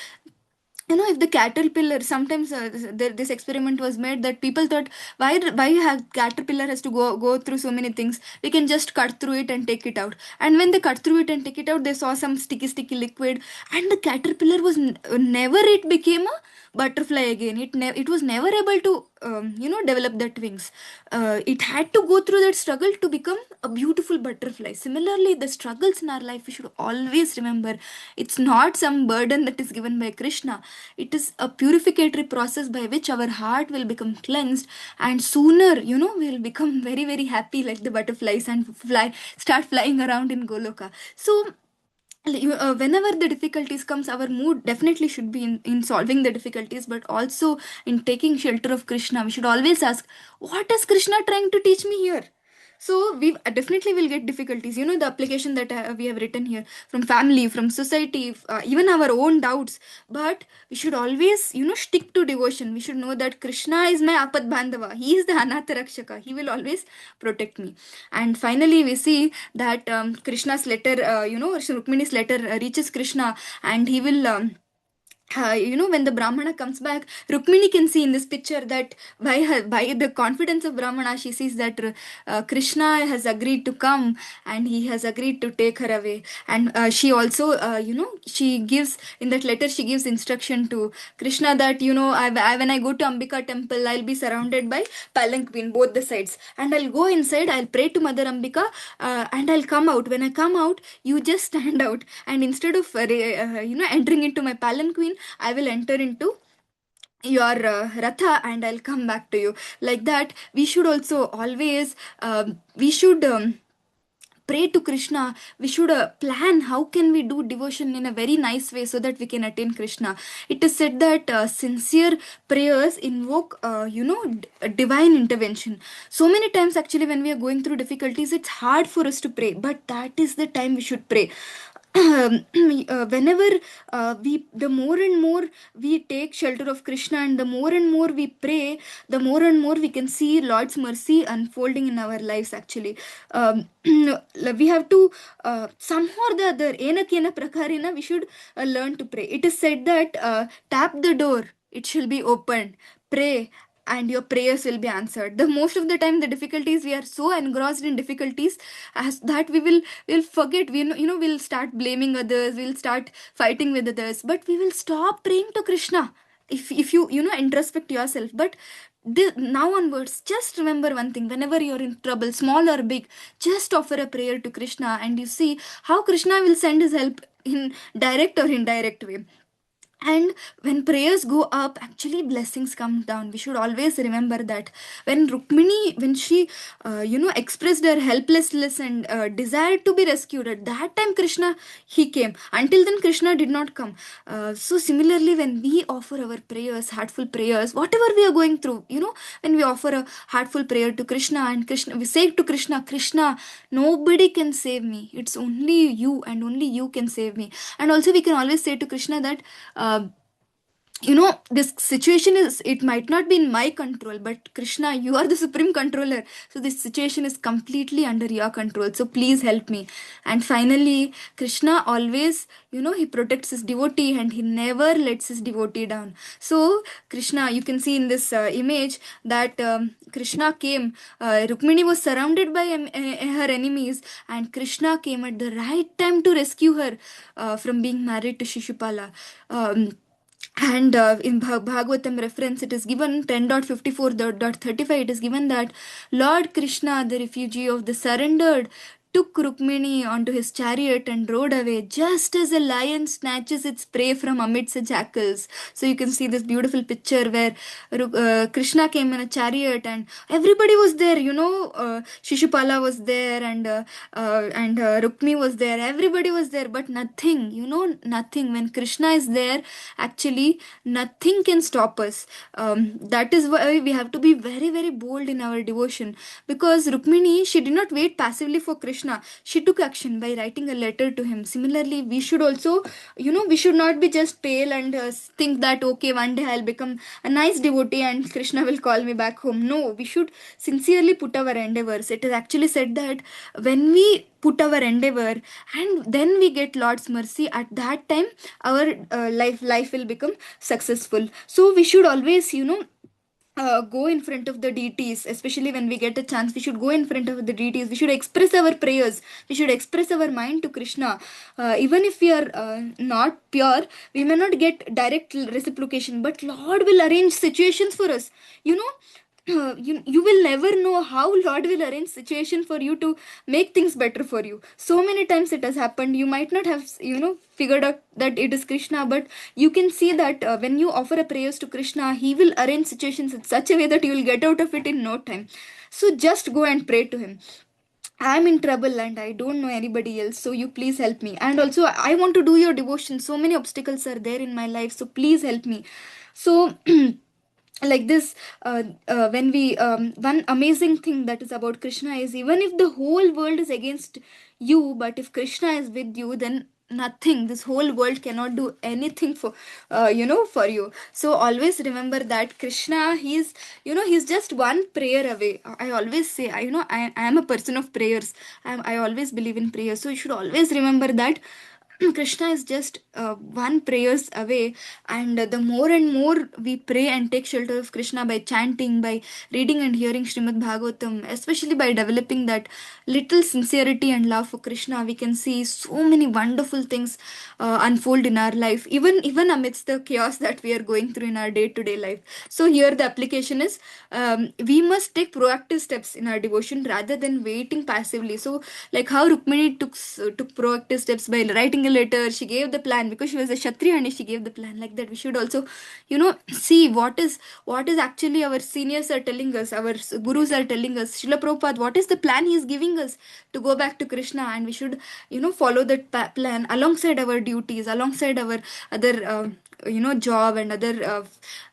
if the caterpillar, sometimes this experiment was made that people thought, why have caterpillar has to go through so many things, we can just cut through it and take it out. And when they cut through it and take it out, they saw some sticky liquid, and the caterpillar was never it became a butterfly again. It was never able to develop that wings. It had to go through that struggle to become a beautiful butterfly. Similarly, the struggles in our life, we should always remember, it's not some burden that is given by Krishna. It is a purificatory process by which our heart will become cleansed, and sooner, we will become very, very happy like the butterflies and start flying around in Goloka. So whenever the difficulties comes, our mood definitely should be in solving the difficulties, but also in taking shelter of Krishna. We should always ask, what is Krishna trying to teach me here? So we definitely will get difficulties, the application that we have written here, from family, from society, even our own doubts. But we should always, stick to devotion. We should know that Krishna is my apat bandhava. He is the anatha rakshaka. He will always protect me. And finally we see that Krishna's letter, Rukmini's letter reaches Krishna, and he will when the Brahmana comes back, Rukmini can see in this picture that by the confidence of Brahmana, she sees that Krishna has agreed to come, and he has agreed to take her away. And she also, she gives, in that letter, she gives instruction to Krishna that, when I go to Ambika temple, I'll be surrounded by palanquin, both the sides. And I'll go inside, I'll pray to Mother Ambika, and I'll come out. When I come out, you just stand out. And instead of, entering into my palanquin, I will enter into your ratha, and I'll come back to you. Like that, we should also always, we should pray to Krishna. We should plan how can we do devotion in a very nice way so that we can attain Krishna. It is said that sincere prayers invoke, divine intervention. So many times, actually, when we are going through difficulties, it's hard for us to pray, but that is the time we should pray. Whenever the more and more we take shelter of Krishna, and the more and more we pray, the more and more we can see Lord's mercy unfolding in our lives. Actually, we have to, somehow or the other, ena prakarina, we should learn to pray. It is said that tap the door, it shall be opened. Pray, and your prayers will be answered. The most of the time, the difficulties, we are so engrossed in difficulties as that we'll forget. We'll start blaming others, we'll start fighting with others, but we will stop praying to Krishna. If you introspect yourself. But now onwards, just remember one thing: whenever you're in trouble, small or big, just offer a prayer to Krishna, and you see how Krishna will send his help in direct or indirect way. And when prayers go up, actually blessings come down. We should always remember that. When Rukmini, when she expressed her helplessness and desired to be rescued, at that time Krishna, he came. Until then, Krishna did not come. So similarly, when we offer our prayers, heartful prayers, whatever we are going through, when we offer a heartful prayer to Krishna, and Krishna, we say to Krishna, Krishna, nobody can save me, it's only you, and only you can save me. And also we can always say to Krishna that this situation is, it might not be in my control, but Krishna, you are the supreme controller, so this situation is completely under your control, so please help me. And finally, Krishna always, he protects his devotee, and he never lets his devotee down. So Krishna, you can see in this image that Krishna came, Rukmini was surrounded by her enemies, and Krishna came at the right time to rescue her from being married to Shishupala. And in Bhagavatam reference, it is given 10.54.35, it is given that Lord Krishna, the refugee of the surrendered, took Rukmini onto his chariot and rode away, just as a lion snatches its prey from amidst the jackals. So you can see this beautiful picture where Krishna came in a chariot, and everybody was there. Shishupala was there, and Rukmi was there. Everybody was there, but nothing. Nothing. When Krishna is there, actually nothing can stop us. That is why we have to be very, very bold in our devotion, because Rukmini, she did not wait passively for Krishna. She took action by writing a letter to him. Similarly, we should also, we should not be just pale and think that, okay, one day I'll become a nice devotee and Krishna will call me back home. No, we should sincerely put our endeavors. It is actually said that when we put our endeavor and then we get Lord's mercy, at that time our life will become successful. So we should always, go in front of the deities, especially when we get a chance. We should go in front of the deities. We should express our prayers. We should express our mind to Krishna. Even if we are not pure, we may not get direct reciprocation, but Lord will arrange situations for us. You will never know how Lord will arrange situation for you to make things better for you. So many times it has happened. You might not have figured out that it is Krishna, but you can see that when you offer a prayers to Krishna, he will arrange situations in such a way that you will get out of it in no time. So just go and pray to him. I'm in trouble and I don't know anybody else, so you please help me. And also, I want to do your devotion. So many obstacles are there in my life, so please help me. So, like this, when we one amazing thing that is about Krishna is, even if the whole world is against you, but if Krishna is with you, then nothing, this whole world cannot do anything for for you. So always remember that Krishna, he's, he's just one prayer away. I always say, I am a person of prayers. I always believe in prayer, so you should always remember that Krishna is just one prayers away, and the more and more we pray and take shelter of Krishna by chanting, by reading and hearing Shrimad Bhagavatam, especially by developing that little sincerity and love for Krishna, we can see so many wonderful things unfold in our life, even amidst the chaos that we are going through in our day to day life. So here the application is, we must take proactive steps in our devotion rather than waiting passively. So like how Rukmini took proactive steps by writing a letter, she gave the plan because she was a Kshatriya and she gave the plan. Like that, we should also, see what is actually our seniors are telling us, our gurus are telling us. Srila Prabhupada, what is the plan he is giving us to go back to Krishna, and we should, follow that plan alongside our duties, alongside our other. Job and other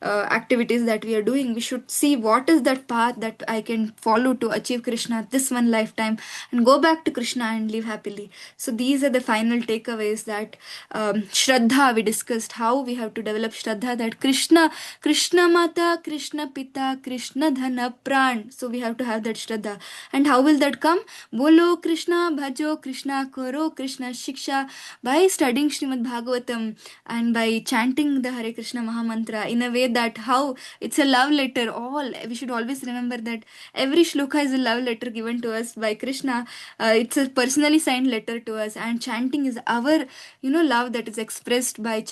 activities that we are doing. We should see what is that path that I can follow to achieve Krishna this one lifetime and go back to Krishna and live happily. So these are the final takeaways, that Shraddha, we discussed how we have to develop Shraddha, that Krishna Mata, Krishna Pita, Krishna Dhana Pran. So we have to have that Shraddha. And how will that come? Bolo Krishna, Bhajo Krishna, Koro Krishna Shiksha, by studying Srimad Bhagavatam and by chanting the Hare Krishna Mahamantra in a way that how it's a love letter. All we should always remember that every shloka is a love letter given to us by Krishna. It's a personally signed letter to us, and chanting is our love that is expressed by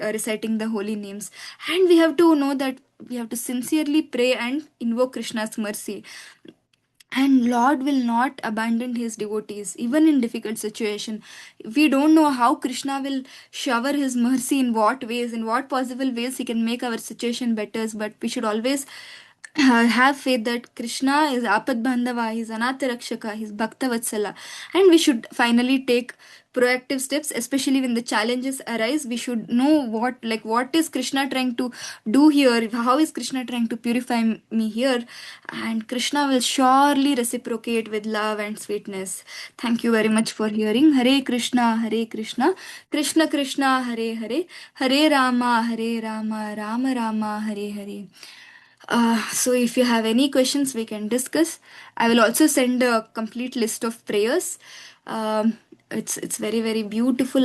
reciting the holy names. And we have to know that we have to sincerely pray and invoke Krishna's mercy, and Lord will not abandon his devotees even in difficult situation. We don't know how Krishna will shower his mercy, in what ways, in what possible ways he can make our situation better, but we should always have faith that Krishna is Apad Bandhava, he's Anatha Rakshaka, he's Bhakta Vatsala. And we should finally take proactive steps, especially when the challenges arise. We should know what is Krishna trying to do here, how is Krishna trying to purify me here, and Krishna will surely reciprocate with love and sweetness. Thank you very much for hearing. Hare Krishna, Hare Krishna, Krishna Krishna, Hare Hare, Hare Rama, Hare Rama, Rama Rama, Hare Hare. So if you have any questions, we can discuss. I will also send a complete list of prayers. It's very very beautiful.